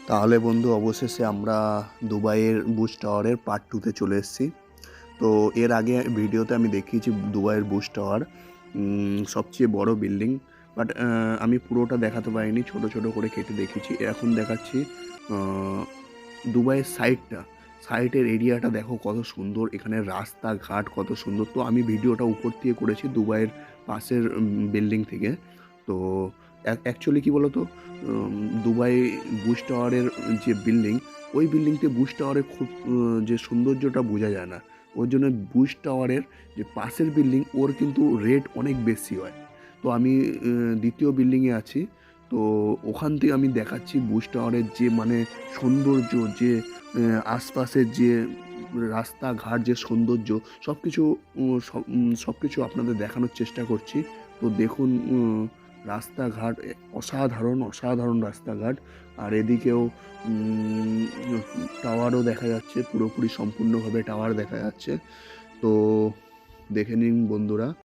তাহলে বন্ধু অবশেষে আমরা দুবাইয়ের বুর্জ টাওয়ারের পার্ট 2 তে চলে এসেছি। তো এর আগে ভিডিওতে আমি দেখিয়েছি দুবাইয়ের বুর্জ টাওয়ার, সবচেয়ে বড় বিল্ডিং। বাট আমি পুরোটা দেখাতে পারিনি, ছোট ছোট করে কেটে দেখিয়েছি। এখন দেখাচ্ছি দুবাইয়ের সাইটের এরিয়াটা দেখো কত সুন্দর, এখানে রাস্তাঘাট কত সুন্দর। তো আমি ভিডিওটা উপর দিয়ে করেছি দুবাইয়ের পাশের বিল্ডিং থেকে। তো অ্যাকচুয়ালি কী বলো তো, দুবাই বুর্জ টাওয়ারের যে বিল্ডিং, ওই বিল্ডিংতে বুর্জ টাওয়ারের খুব যে সৌন্দর্যটা বোঝা যায় না। ওর জন্য বুর্জ টাওয়ারের যে পাশের বিল্ডিং, ওর কিন্তু রেট অনেক বেশি হয়। তো আমি দ্বিতীয় বিল্ডিংয়ে আছি। তো ওখান থেকে আমি দেখাচ্ছি বুর্জ টাওয়ারের যে মানে সৌন্দর্য, যে আশপাশের যে রাস্তাঘাট, যে সৌন্দর্য, সব কিছু সব কিছু আপনাদের দেখানোর চেষ্টা করছি। তো দেখুন, রাস্তাঘাট অসাধারণ অসাধারণ রাস্তাঘাট। আর এদিকেও টাওয়ারও দেখা যাচ্ছে, পুরোপুরি সম্পূর্ণভাবে টাওয়ার দেখা যাচ্ছে। তো দেখে নিন বন্ধুরা।